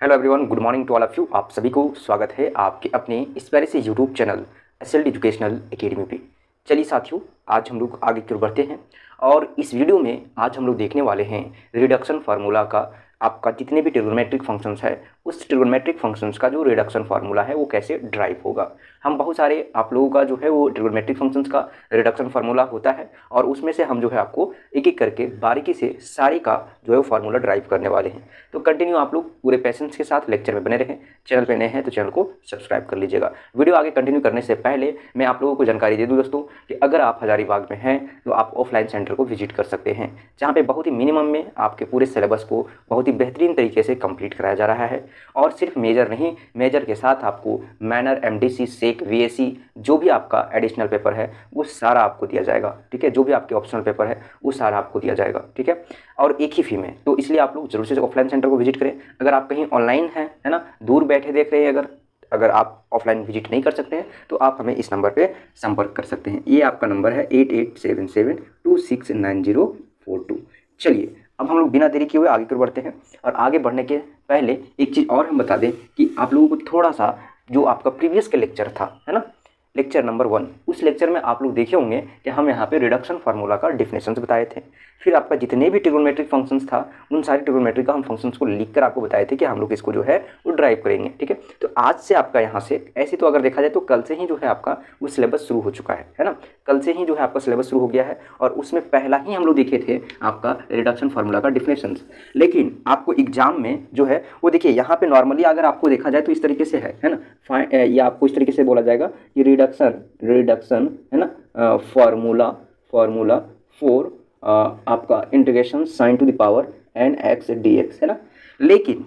Hello everyone, good morning to all of you. आप सभी को स्वागत है आपके अपने इस प्यारे से YouTube channel SLD educational academy पे। चलिए साथियों, आज हम लोग आगे की ओर बढ़ते हैं और इस वीडियो में आज हम लोग देखने वाले हैं रिडक्शन फार्मूला का। आपका जितने भी ट्रिग्नोमेट्रिक फंक्शंस है उस ट्रिग्नोमेट्रिक फंक्शंस का जो रिडक्शन फार्मूला है वो कैसे ड्राइव होगा। हम बहुत सारे आप लोगों का जो है वो ट्रिग्नोमेट्रिक फंक्शंस का रिडक्शन फार्मूला होता है और उसमें से हम जो है आपको एक एक करके बारीकी से सारे का जो है वो फार्मूला ड्राइव करने वाले हैं। तो कंटिन्यू आप लोग पूरे पेशेंस के साथ लेक्चर में बने रहें। चैनल पे नए हैं तो चैनल को सब्सक्राइब कर लीजिएगा। वीडियो आगे कंटिन्यू करने से पहले मैं आप लोगों को जानकारी दे दूं दोस्तों कि अगर आप हजारीबाग में हैं तो आप ऑफलाइन सेंटर को विजिट कर सकते हैं, जहाँ पे बहुत ही मिनिमम में आपके पूरे सिलेबस को बहुत ही बेहतरीन तरीके से कंप्लीट कराया जा रहा है। और सिर्फ मेजर नहीं, मेजर के साथ आपको मैनर, एमडीसी, सेक, वीएसी जो भी आपका एडिशनल पेपर है वो सारा आपको दिया जाएगा। ठीक है, जो भी आपके ऑप्शनल पेपर है वो सारा आपको दिया जाएगा। ठीक है, और एक ही फी में। तो इसलिए आप लोग जरूर से ऑफलाइन सेंटर को विजिट करें। अगर आप कहीं ऑनलाइन हैं, है ना, दूर बैठे देख रहे हैं, अगर आप ऑफलाइन विजिट नहीं कर सकते हैं तो आप हमें इस नंबर पे संपर्क कर सकते हैं। ये आपका नंबर है 8877269042। चलिए अब हम लोग बिना देरी किए हुए आगे की ओर बढ़ते हैं। और आगे बढ़ने के पहले एक चीज़ और हम बता दें कि आप लोगों को थोड़ा सा जो आपका प्रीवियस के लेक्चर था, है ना, लेक्चर नंबर 1, उस लेक्चर में आप लोग देखे होंगे कि हम यहाँ पे रिडक्शन फार्मूला का डिफिनेशंस बताए थे। फिर आपका जितने भी ट्रिग्नोमेट्रिक फंक्शंस था उन सारे ट्रिग्नोमेट्रिक का हम फंक्शंस को लिखकर आपको बताए थे कि हम लोग इसको जो है वो ड्राइव करेंगे। ठीक है, तो आज से आपका यहाँ से ऐसे तो अगर देखा जाए तो कल से ही जो है आपका वो सिलेबस शुरू हो चुका है ना। कल से ही जो है आपका सिलेबस शुरू हो गया है और उसमें पहला ही हम लोग देखे थे आपका रिडक्शन फार्मूला का डिफिनेशंस। लेकिन आपको एग्जाम में जो है वो देखिए यहाँ पे नॉर्मली अगर आपको देखा जाए तो इस तरीके से है ना। ये आपको इस तरीके से बोला जाएगा कि रिडक्शन है ना, फार्मूला फॉर आपका integration sign to the power n x d x, है ना। लेकिन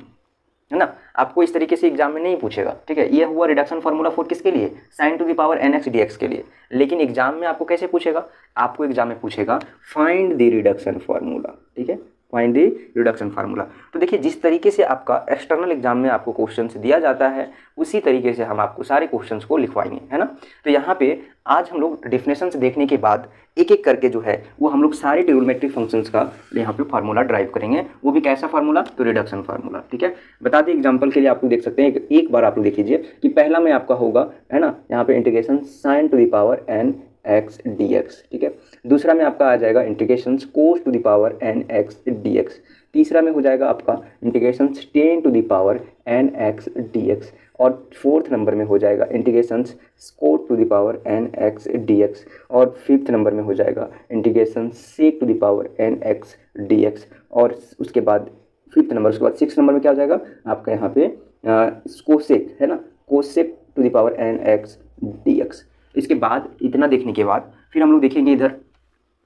है ना, आपको इस तरीके से एग्जाम में नहीं पूछेगा। ठीक है, ये हुआ रिडक्शन फार्मूला फॉर किसके लिए, sine to the power n x d x के लिए। लेकिन एग्जाम में आपको कैसे पूछेगा, आपको एग्जाम में पूछेगा फाइंड द रिडक्शन फार्मूला। ठीक है, फाइंड द रिडक्शन फार्मूला। तो देखिए जिस तरीके से आपका एक्सटर्नल एग्जाम में आपको क्वेश्चंस दिया जाता है उसी तरीके से हम आपको सारे क्वेश्चंस को लिखवाएंगे, है ना। तो यहाँ पे आज हम लोग डेफिनेशंस देखने के बाद एक एक करके जो है वो हम लोग सारे ट्रिग्नोमेट्रिक फंक्शंस का यहाँ पे फार्मूला ड्राइव करेंगे। वो भी कैसा फार्मूला, तो रिडक्शन फार्मूला। ठीक है, बता दें एग्जाम्पल के लिए आप लोग देख सकते हैं, एक बार आप लोग देख लीजिए कि पहला में आपका होगा, है ना, यहाँ पे integration sign to the power n x d x. ठीक है, दूसरा में आपका आ जाएगा integration cos to the power n x d x. तीसरा में हो जाएगा आपका integration tan to the power n x d x. और फोर्थ नंबर में हो जाएगा integration cot to the power n x d x. और फिफ्थ नंबर में हो जाएगा integration sec to the power n x d x. और उसके बाद फिफ्थ नंबर, उसके बाद सिक्स नंबर में क्या हो जाएगा आपका यहाँ पे कोसेक, है ना, cosec to the power n x d x. इसके बाद इतना देखने के बाद फिर हम लोग देखेंगे इधर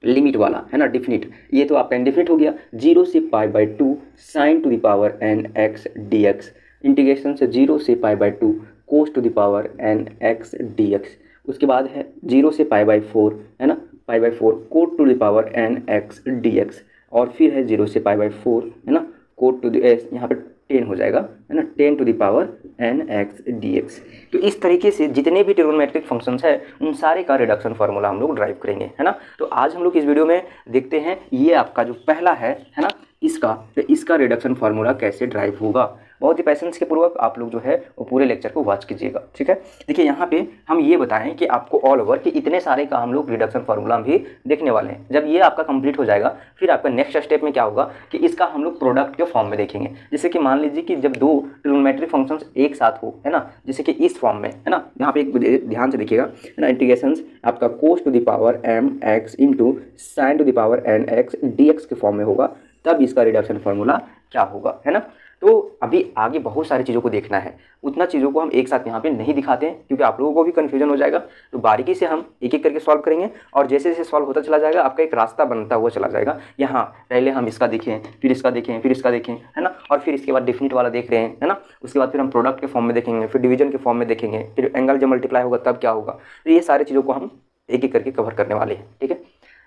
लिमिट वाला, है ना, डिफिनिट। ये तो आपका इनडिफिनिट हो गया, 0 से π/2 sine to the power n x d x. Integration से 0 से π/2 cos to the power n x d x. उसके बाद है 0 से π/4, है ना, π/4 cot to the power n x d x. और फिर है 0 से π/4, है ना, कोट टू द यहाँ पे 10 हो जाएगा, है ना, 10 to the power n x d x. तो इस तरीके से जितने भी ट्रिग्नोमेट्रिक फंक्शंस है उन सारे का रिडक्शन फार्मूला हम लोग ड्राइव करेंगे, है ना। तो आज हम लोग इस वीडियो में देखते हैं ये आपका जो पहला है ना, इसका रिडक्शन फार्मूला कैसे ड्राइव होगा। बहुत ही पैसेंस के पूर्वक आप लोग जो है वो पूरे लेक्चर को वॉच कीजिएगा। ठीक है, देखिए यहाँ पे हम ये बताएं कि आपको ऑल ओवर कि इतने सारे का हम लोग रिडक्शन फार्मूला भी देखने वाले हैं। जब ये आपका कंप्लीट हो जाएगा फिर आपका नेक्स्ट स्टेप में क्या होगा कि इसका हम लोग प्रोडक्ट के फॉर्म में देखेंगे। जैसे कि मान लीजिए कि जब दो ट्रिग्नोमेट्रिक फंक्शंस एक साथ हो, है ना, जैसे कि इस फॉर्म में, है ना, यहाँ पे एक ध्यान से देखिएगा, है ना, इंटीग्रेशन आपका cos to the power m x into sine to the power n x d x के फॉर्म में होगा, तब इसका रिडक्शन फार्मूला क्या होगा, है ना। तो अभी आगे बहुत सारी चीज़ों को देखना है, उतना चीज़ों को हम एक साथ यहाँ पे नहीं दिखाते हैं क्योंकि आप लोगों को भी कन्फ्यूजन हो जाएगा। तो बारीकी से हम एक एक करके सॉल्व करेंगे और जैसे जैसे सॉल्व होता चला जाएगा आपका एक रास्ता बनता हुआ चला जाएगा। यहाँ पहले हम इसका देखें, फिर इसका देखें, फिर इसका देखें, है ना, और फिर इसके बाद डिफिनिट वाला देख रहे हैं, है ना। उसके बाद फिर हम प्रोडक्ट के फॉर्म में देखेंगे, फिर डिवीजन के फॉर्म में देखेंगे, फिर एंगल जब मल्टीप्लाई होगा तब क्या होगा। तो ये सारी चीज़ों को हम एक एक करके कवर करने वाले हैं। ठीक है,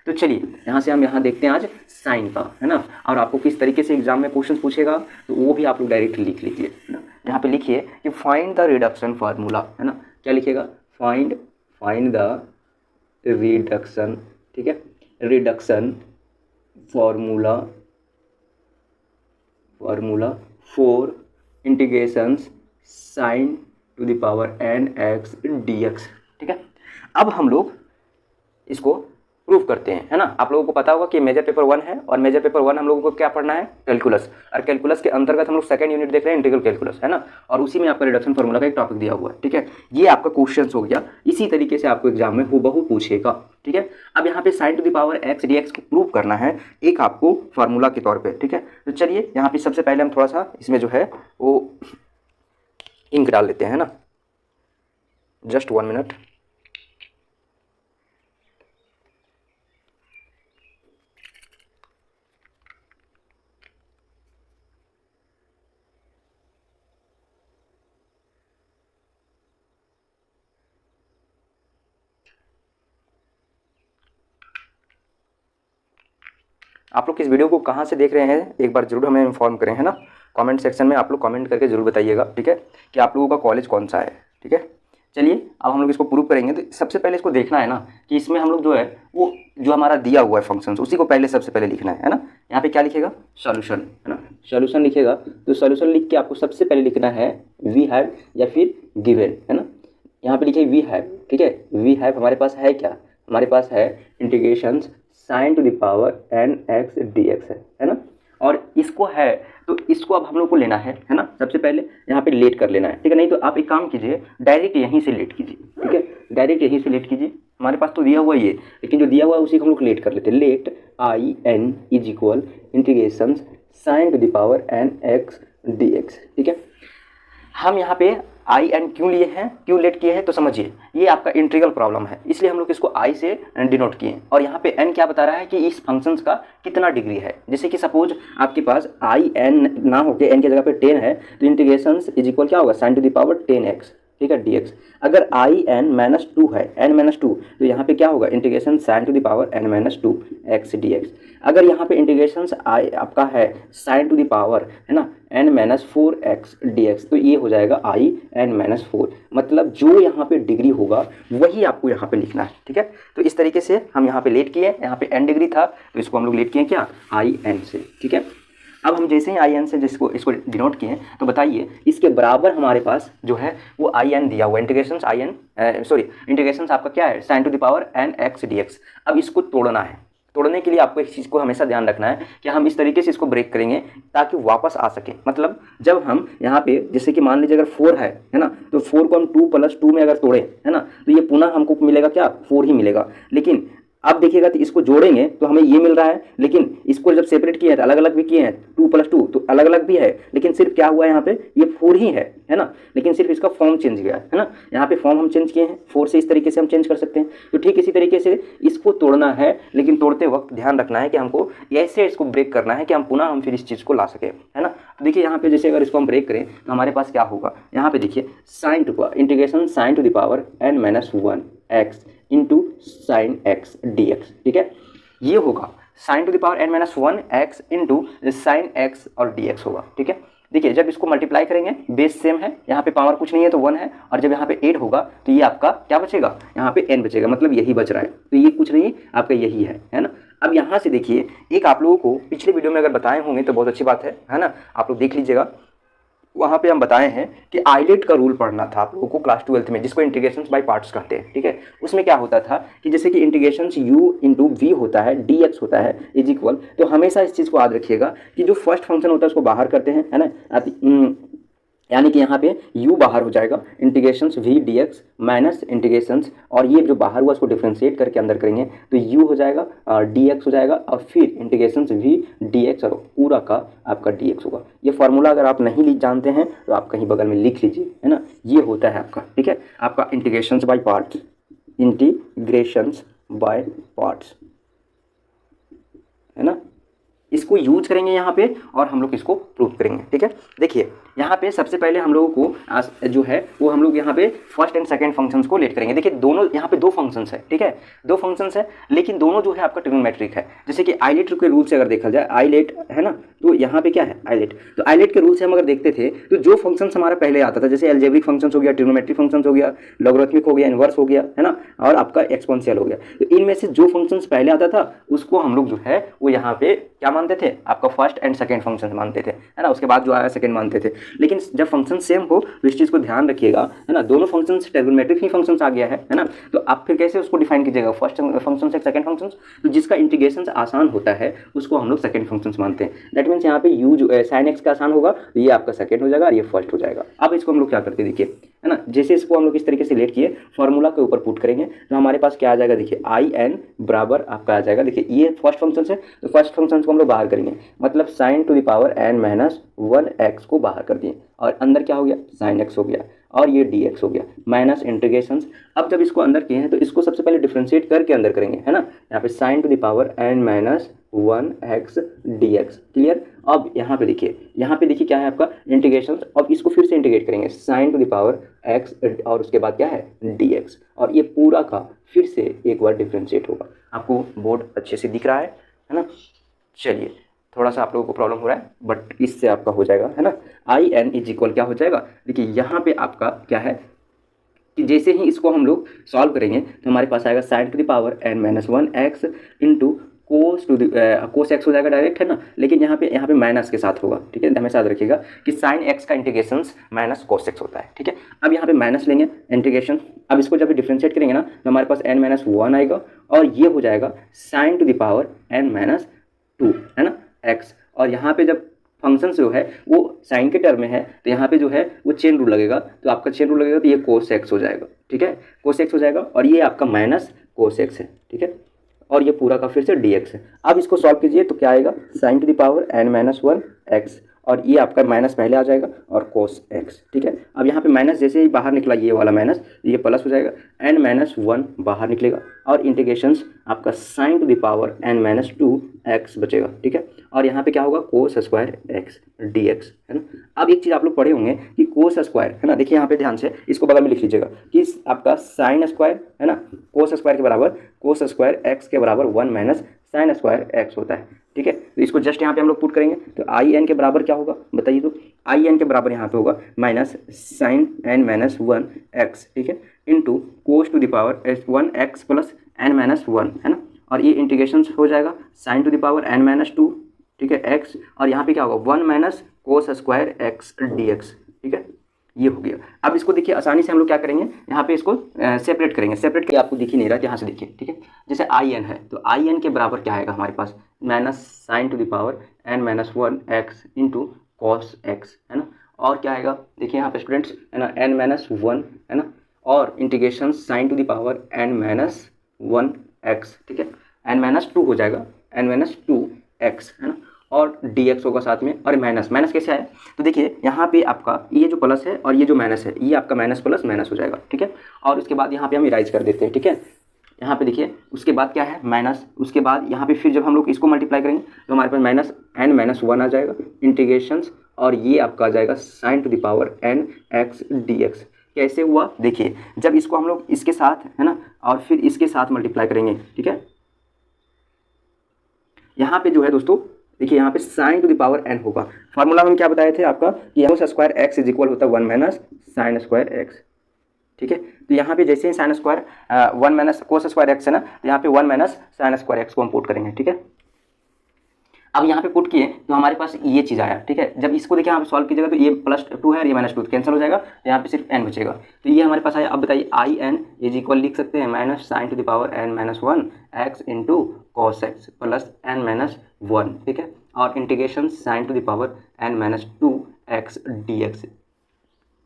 तो चलिए यहाँ से हम यहाँ देखते हैं आज साइन का, है ना। और आपको किस तरीके से एग्जाम में क्वेश्चन पूछेगा तो वो भी आप लोग डायरेक्ट लिख लीजिए, है ना। यहाँ पे लिखिए कि फाइंड द रिडक्शन फार्मूला, है ना, क्या लिखिएगा, फाइंड द रिडक्शन, ठीक है, reduction formula for integrations sin to the power n x d x. ठीक है, अब हम लोग इसको प्रूव करते हैं, है ना। आप लोगों को पता होगा कि मेजर पेपर 1 है और मेजर पेपर 1 हम लोगों को क्या पढ़ना है, कैलकुलस, और कैलकुलस के अंतर्गत हम लोग सेकंड यूनिट देख रहे हैं इंटीग्रल कैलकुलस, है ना, और उसी में आपका रिडक्शन फार्मूला का एक टॉपिक दिया हुआ है। ठीक है, ये आपका क्वेश्चन हो गया, इसी तरीके से आपको एग्जाम में हूबहू पूछेगा। ठीक है, अब यहाँ पे sin to the power x d x को प्रूव करना है एक आपको फार्मूला के तौर पर। ठीक है, तो चलिए यहाँ पे सबसे पहले हम थोड़ा सा इसमें जो है वो इंक डाल लेते हैं, है ना, जस्ट 1 मिनट। आप लोग इस वीडियो को कहाँ से देख रहे हैं एक बार जरूर हमें इन्फॉर्म करें, है ना। कमेंट सेक्शन में आप लोग कमेंट करके जरूर बताइएगा। ठीक है, कि आप लोगों का कॉलेज कौन सा है। ठीक है, चलिए अब हम लोग इसको प्रूव करेंगे। तो सबसे पहले इसको देखना है ना कि इसमें हम लोग जो है वो जो हमारा दिया हुआ है फंक्शंस उसी को पहले सबसे पहले लिखना है ना। यहाँ पे क्या लिखेगा, सॉल्यूशन, है ना, सॉल्यूशन लिखेगा। तो सॉल्यूशन लिख के आपको सबसे पहले लिखना है वी हैव या फिर गिवन, है ना। यहाँ पे लिखे वी हैव। ठीक है, वी हैव हमारे पास है क्या, हमारे पास है integration sign to the power n x d x, है ना। और इसको है तो इसको अब हम लोग को लेना है ना, सबसे पहले यहाँ पे लेट कर लेना है। ठीक है, नहीं तो आप एक काम कीजिए, डायरेक्ट यहीं से लेट कीजिए। ठीक है, डायरेक्ट यहीं से लेट कीजिए। हमारे पास तो दिया हुआ ये, लेकिन जो दिया हुआ है उसी को हम लोग लेट कर लेते हैं। Let I n is equal integration sign to the power n x d x. ठीक है, हम यहाँ पे आई एन क्यों लिए हैं, क्यों लेट किए हैं, तो समझिए ये आपका इंटीग्रल प्रॉब्लम है, इसलिए हम लोग इसको आई से डिनोट किए हैं। और यहाँ पे एन क्या बता रहा है कि इस फंक्शंस का कितना डिग्री है। जैसे कि सपोज आपके पास आई एन ना होकर एन की जगह पे 10 है, तो इंटीग्रेशन इज इक्वल क्या होगा, sign to the power 10x। ठीक है, dx। अगर आई एन माइनस 2 है, n माइनस 2, तो यहाँ पे क्या होगा, integration sign to the power n minus 2 x dx। अगर यहाँ पे इंटीग्रेशन आई आपका है साइन टू द पावर, है ना, n माइनस 4x dx, तो ये हो जाएगा आई n माइनस 4। मतलब जो यहाँ पे डिग्री होगा वही आपको यहाँ पे लिखना है। ठीक है, तो इस तरीके से हम यहाँ पे लेट किए, यहाँ पे n डिग्री था तो इसको हम लोग लेट किए क्या, आई एन से। ठीक है, अब हम जैसे ही आई एन से जिसको इसको डिनोट किए, तो बताइए इसके बराबर हमारे पास जो है वो आई एन दिया हुआ, इंटीग्रेशन आई एन इंटीग्रेशन आपका क्या है, sin to the power n x d x. अब इसको तोड़ना है, तोड़ने के लिए आपको एक चीज़ को हमेशा ध्यान रखना है कि हम इस तरीके से इसको ब्रेक करेंगे ताकि वापस आ सके। मतलब जब हम यहाँ पे जैसे कि मान लीजिए अगर 4 है ना, तो 4 को हम 2 + 2 में अगर तोड़े, है ना, तो ये पुनः हमको मिलेगा क्या, 4 ही मिलेगा। लेकिन अब देखिएगा तो इसको जोड़ेंगे तो हमें ये मिल रहा है, लेकिन इसको जब सेपरेट किए हैं तो अलग अलग भी किए हैं, 2 + 2 तो अलग अलग भी है, लेकिन सिर्फ क्या हुआ है यहाँ पे, ये 4 ही है ना, लेकिन सिर्फ इसका फॉर्म चेंज गया है ना। यहाँ पे फॉर्म हम चेंज किए हैं, 4 से इस तरीके से हम चेंज कर सकते हैं। तो ठीक इसी तरीके से इसको तोड़ना है, लेकिन तोड़ते वक्त ध्यान रखना है कि हमको ऐसे इसको ब्रेक करना है कि हम पुनः हम फिर इस चीज़ को ला सकें, है ना। तो देखिए यहाँ पे जैसे अगर इसको हम ब्रेक करें तो हमारे पास क्या होगा, यहाँ पे देखिए sign to integration sign to the power n minus 1 x into sine x d x. ठीक है, ये होगा sign to the power n minus 1 x into sine x और डी एक्स होगा। ठीक है, देखिए जब इसको मल्टीप्लाई करेंगे बेस सेम है, यहाँ पे पावर कुछ नहीं है तो 1 है, और जब यहाँ पे 8 होगा तो ये आपका क्या बचेगा, यहाँ पे n बचेगा, मतलब यही बच रहा है, तो ये कुछ नहीं आपका यही है ना। अब यहाँ से देखिए एक आप लोगों को पिछले वीडियो में अगर बताए होंगे तो बहुत अच्छी बात है ना, आप लोग देख लीजिएगा। वहाँ पे हम बताए हैं कि आइलेट का रूल पढ़ना था आप लोगों को क्लास 12th में, जिसको इंटीग्रेशन बाय पार्ट्स कहते हैं। ठीक है, उसमें क्या होता था कि जैसे कि इंटीग्रेशन u इंटू वी होता है, dx होता है इज इक्वल, तो हमेशा इस चीज़ को याद रखिएगा कि जो फर्स्ट फंक्शन होता है उसको बाहर करते हैं, है ना, यानी कि यहाँ पे u बाहर हो जाएगा, integration v dx minus integration, और ये जो बाहर हुआ उसको डिफ्रेंशिएट करके अंदर करेंगे तो u हो जाएगा dx हो जाएगा, और फिर इंटीग्रेशन v dx और पूरा का आपका dx होगा। ये फार्मूला अगर आप नहीं जानते हैं तो आप कहीं बगल में लिख लीजिए, है ना, ये होता है आपका। ठीक है, आपका integration by parts, integration by parts, है ना, इसको यूज करेंगे यहाँ पे और हम लोग इसको प्रूव करेंगे। ठीक है, देखिए यहाँ पे सबसे पहले हम लोगों को जो है वो हम लोग यहाँ पे फर्स्ट एंड सेकंड फंक्शंस को लेट करेंगे। देखिए दोनों यहाँ पे 2 फंक्शंस है, ठीक है, 2 फंक्शंस है, लेकिन दोनों जो है आपका ट्रिग्नोमेट्रिक है। जैसे कि आइलेट के रूल से अगर देखा जाए, आइलेट है ना, तो यहाँ पे क्या है आइलेट, तो आइलेट के रूल से हम अगर देखते थे तो जो फंक्शंस हमारा पहले आता था, जैसे एल्जेब्रिक फंक्शंस हो गया, ट्रिग्नोमेट्रिक फंक्शंस हो गया, लॉगरिथमिक हो गया, इनवर्स हो गया, है ना, और आपका एक्सपोनेंशियल हो गया, तो इनमें से जो फंक्शंस पहले आता था उसको हम लोग जो है वो यहाँ पे क्या मानते थे, आपका फर्स्ट एंड सेकंड फंक्शन मानते थे, है ना, उसके बाद जो आया सेकंड मानते थे। लेकिन जब फंक्शन सेम हो तो इस चीज़ को ध्यान रखिएगा, है ना, दोनों फंक्शन ट्रिग्नोमेट्रिक ही फंक्शन आ गया है ना, तो आप फिर कैसे उसको डिफाइन कीजिएगा, फर्स्ट फंक्शन से सेकंड फंक्शन, तो जिसका इंटीग्रेशन आसान होता है उसको हम लोग सेकंड फंक्शन मानते हैं। दैट मीन्स यहाँ पे यू जो साइन एक्स का आसान होगा तो ये आपका सेकंड हो जाएगा और ये फर्स्ट हो जाएगा। अब इसको हम लोग क्या करते हैं देखिए, है ना, जैसे इसको हम लोग इस तरीके से लेट किए फॉर्मूला के ऊपर पुट करेंगे तो हमारे पास क्या आ जाएगा देखिए, आई एन बराबर आपका आ जाएगा, देखिए ये फर्स्ट फंक्शन है तो फर्स्ट फंक्शन को हम लोग बाहर करेंगे, मतलब sin to the power n minus 1x को बाहर कर दिए और अंदर क्या हो गया, साइन एक्स हो गया और ये dx हो गया माइनस इंटीग्रेशन। अब जब इसको अंदर किए हैं तो इसको सबसे पहले डिफ्रेंशिएट करके अंदर करेंगे, है ना, यहाँ पे sin to the power n minus 1x dx, clear. अब यहाँ पे देखिए क्या है आपका इंटीग्रेशन, अब इसको फिर से इंटीग्रेट करेंगे sign to the power x और उसके बाद क्या है dx, और ये पूरा का फिर से एक बार डिफ्रेंशिएट होगा। आपको बोर्ड अच्छे से दिख रहा है ना। चलिए, थोड़ा सा आप लोगों को प्रॉब्लम हो रहा है बट इससे आपका हो जाएगा, है ना। आई एन इज इक्वल क्या हो जाएगा, देखिए यहाँ पे आपका क्या है कि जैसे ही इसको हम लोग सॉल्व करेंगे तो हमारे पास आएगा sin to the power n minus 1x into cos x हो जाएगा डायरेक्ट, है ना, लेकिन यहाँ पे माइनस के साथ होगा, ठीक है, हमेशा याद रखिएगा कि साइन एक्स का इंटीग्रेशन माइनस कोस एक्स होता है, ठीक है। अब यहाँ पे माइनस लेंगे इंटीग्रेशन, अब इसको जब डिफ्रेंशिएट करेंगे ना तो हमारे पास n माइनस 1 आएगा और ये हो जाएगा sin to the power n minus 2, है ना, x, और यहाँ पे जब फंक्शन जो है वो साइन के टर्म में है तो यहाँ पे जो है वो चेन रूल लगेगा, तो आपका चेन रूल लगेगा तो ये कोस एक्स हो जाएगा, ठीक है, कोस एक्स हो जाएगा और ये आपका माइनस कोस एक्स है, ठीक है, और ये पूरा का फिर से dx है। अब इसको सॉल्व कीजिए तो क्या आएगा, sin to the power n minus 1x और ये आपका माइनस पहले आ जाएगा और कोस एक्स, ठीक है। अब यहाँ पे माइनस जैसे ही बाहर निकला ये वाला माइनस, ये प्लस हो जाएगा, n माइनस 1 बाहर निकलेगा और इंटीग्रेशंस आपका sign to the power n minus 2x बचेगा, ठीक है, और यहाँ पे क्या होगा कोस स्क्वायर एक्स dx, है ना। अब एक चीज़ आप लोग पढ़े होंगे कि कोस स्क्वायर, है ना, देखिए यहाँ पे ध्यान से इसको बगल में लिख लीजिएगा कि आपका साइन स्क्वायर, है ना, कोस स्क्वायर के बराबर कोस स्क्वायर एक्स के बराबर 1 माइनस साइन स्क्वायर एक्स होता है, ठीक है। तो इसको जस्ट यहाँ पे हम लोग पुट करेंगे तो आई एन के बराबर क्या होगा बताइए, तो आई एन के बराबर यहाँ पे होगा minus sign N minus 1x, ठीक है, into cos to the power 1x plus n minus 1, है ना, और ये इंटीग्रेशन हो जाएगा sin to the power n minus 2, ठीक है, x, और यहाँ पे क्या होगा 1 minus cos square x dx, ठीक है, ये हो गया। अब इसको देखिए आसानी से हम लोग क्या करेंगे, यहाँ पे इसको सेपरेट करेंगे, सेपरेट करके आपको दिख ही नहीं रहा है, यहाँ से देखिए, ठीक है, जैसे आई एन है तो आई एन के बराबर क्या आएगा हमारे पास minus sign to the power n minus 1x into cos x, है ना, और क्या आएगा देखिए यहाँ पे स्टूडेंट्स, है ना, n माइनस 1, है ना, और integration sign to the power n minus 1x, ठीक है, n माइनस 2 हो जाएगा, n माइनस 2x, है ना, और dx होगा साथ में, और माइनस कैसे आए तो देखिए यहाँ पे आपका ये जो प्लस है और ये जो माइनस है ये आपका माइनस प्लस माइनस हो जाएगा, ठीक है, और उसके बाद यहाँ पे हम इराइज कर देते हैं, ठीक है, यहाँ पे देखिए उसके बाद क्या है माइनस, उसके बाद यहाँ पे फिर जब हम लोग इसको मल्टीप्लाई करेंगे तो हमारे पास माइनस n माइनस 1 आ जाएगा इंटीग्रेशंस, और ये आपका आ जाएगा sin to the power n x dx। कैसे हुआ देखिए, जब इसको हम लोग इसके साथ, है ना, और फिर इसके साथ मल्टीप्लाई करेंगे, ठीक है, यहाँ पे जो है दोस्तों देखिए यहाँ पे sin to the power n होगा, फार्मूला में क्या बताए थे आपका कि कोस स्क्वायर एक्स इज इक्वल होता है 1 माइनस साइन स्क्वायर एक्स, ठीक है, तो यहाँ पे जैसे ही sine square 1 minus cos square x है ना, तो यहाँ पे 1 माइनस साइन स्क्वायर एक्स को हम पुट करेंगे, ठीक है। अब यहाँ पे पुट किए तो हमारे पास ये चीज़ आया, ठीक है, जब इसको देखिए यहाँ पे सॉल्व कीजिएगा तो ये +2 है और ये -2 कैंसिल हो जाएगा, तो यहाँ पे सिर्फ n बचेगा, तो ये हमारे पास आया। अब बताइए आई एन इज इक्वल लिख सकते हैं minus sign to the power n minus 1 x into cos x plus n minus 1, ठीक है, और integration sign to the power n minus 2x dx,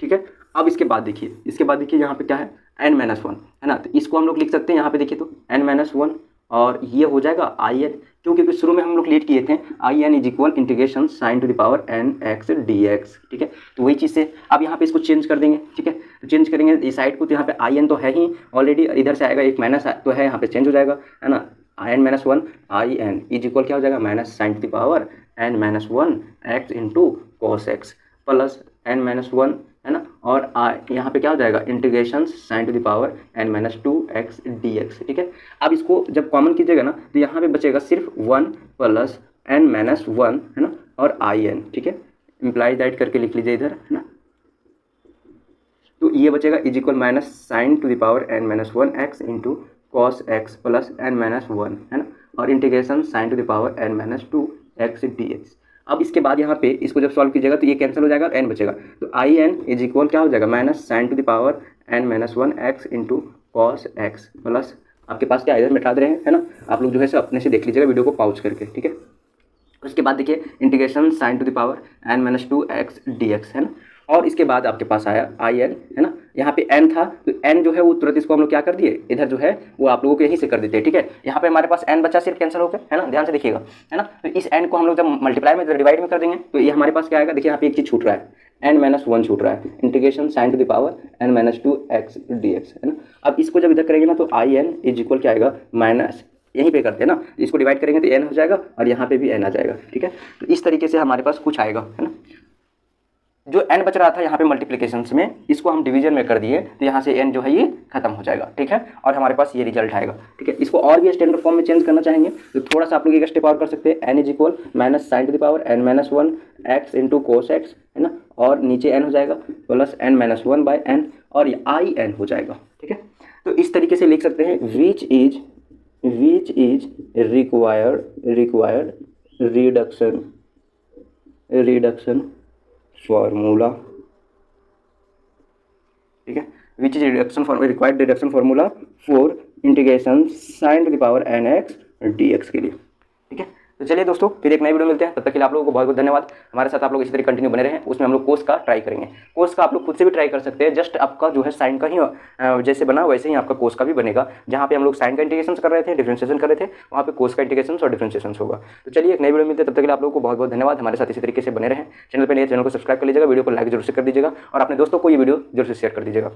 ठीक है। अब इसके बाद देखिए यहाँ पे क्या है n माइनस 1, है ना, तो इसको हम लोग लिख सकते हैं यहाँ पे देखिए तो n माइनस 1 और ये हो जाएगा आई एन, क्योंकि शुरू में हम लोग लेट किए थे I n is equal integration sign to the power n x dx, ठीक है, तो वही चीज़ से अब यहाँ पे इसको चेंज कर देंगे, ठीक है, तो चेंज करेंगे इस साइड को, तो यहाँ पे आई एन तो है ही ऑलरेडी, इधर से आएगा एक माइनस तो है यहाँ पे चेंज हो जाएगा, है ना, I n minus 1 I n is equal क्या हो जाएगा minus sign to the power n minus 1 x into cos x plus n minus 1, है ना, और यहाँ पे क्या हो जाएगा integration sign to the power n minus 2x dx, ठीक है। अब इसको जब कॉमन कीजिएगा ना तो यहाँ पे बचेगा सिर्फ 1 प्लस n माइनस 1, है ना, और आई एन, ठीक है, इम्प्लाई दैट करके लिख लीजिए इधर, है ना, तो ये बचेगा is equal minus sign to the power n minus 1x into cos x plus n minus 1, है ना, और integration sign to the power n minus 2 x d x. अब इसके बाद यहाँ पे इसको जब सॉल्व कीजिएगा तो ये कैंसिल हो जाएगा और एन बचेगा, तो आई एन इज इक्वल क्या हो जाएगा, minus sign to the power n minus 1 x into cos x plus आपके पास क्या इधर मिटा दे रहे हैं, है ना, आप लोग जो है सो अपने से देख लीजिएगा वीडियो को पॉज करके, ठीक है। उसके बाद देखिए integration sign to the power n minus 2 x d x, है ना। और इसके बाद आपके पास आया आई एन, है ना, यहाँ पे एन था तो एन जो है वो तुरंत इसको हम लोग क्या कर दिए, इधर जो है वो आप लोगों को यहीं से कर देते हैं, ठीक है। यहाँ पे हमारे पास एन बचा सिर्फ कैंसिल होकर, है ना, ध्यान से देखिएगा, है ना। तो इस एन को हम लोग जब मल्टीप्लाई में डिवाइड में कर देंगे तो ये हमारे पास क्या आएगा, देखिए यहाँ पे एक चीज़ छूट रहा है, एन माइनस 1 छूट रहा है, integration sign to the power n minus 2 x d x, है ना। अब इसको जब इधर करेंगे ना तो आई एन इज इक्वल क्या आएगा, माइनस यहीं पे करते हैं ना, इसको डिवाइड करेंगे तो एन हो जाएगा और यहाँ पे भी एन आ जाएगा, ठीक है। तो इस तरीके से हमारे पास कुछ आएगा, है ना। जो एन बच रहा था यहाँ पे मल्टीप्लिकेशंस में, इसको हम डिवीजन में कर दिए तो यहाँ से एन जो है ये खत्म हो जाएगा, ठीक है, और हमारे पास ये रिजल्ट आएगा, ठीक है। इसको और भी स्टैंडर्ड फॉर्म में चेंज करना चाहेंगे तो थोड़ा सा आप लोग एक स्टेप और कर सकते हैं, n is equal minus sign to the power n minus 1 x into cos x, है ना, और नीचे एन हो जाएगा plus n minus 1 by n और ये आई एन हो जाएगा, ठीक है। तो इस तरीके से लिख सकते हैं which is required reduction formula, ठीक है, which is required reduction formula for integration sign to the power n x d x के लिए, ठीक है। तो चलिए दोस्तों फिर एक नई वीडियो मिलते हैं, तब तक के लिए आप लोगों को बहुत बहुत धन्यवाद। हमारे साथ आप लोग इसी तरह कंटिन्यू बने रहें, उसमें हम लोग कोस का ट्राई करेंगे। कोस का आप लोग खुद से भी ट्राई कर सकते हैं, जस्ट आपका जो है साइन का ही जैसे बना वैसे ही आपका कोस का भी बनेगा। जहाँ पे हम लोग साइन का इंटीग्रेशन कर रहे थे, डिफरेंशिएशन कर रहे थे, वहाँ पे कोस का इंटीग्रेशन और डिफरेंशिएशन होगा। तो चलिए एक नई वीडियो मिलते हैं, तब तक के लिए आप लोगों को बहुत बहुत धन्यवाद। हमारे साथ इसी तरीके से बने रहें। चैनल पर नए चैनल को सब्सक्राइब कर लीजिएगा, वीडियो को लाइक जरूर से कर दीजिएगा और अपने दोस्तों को ये वीडियो जरूर से शेयर कर दीजिएगा।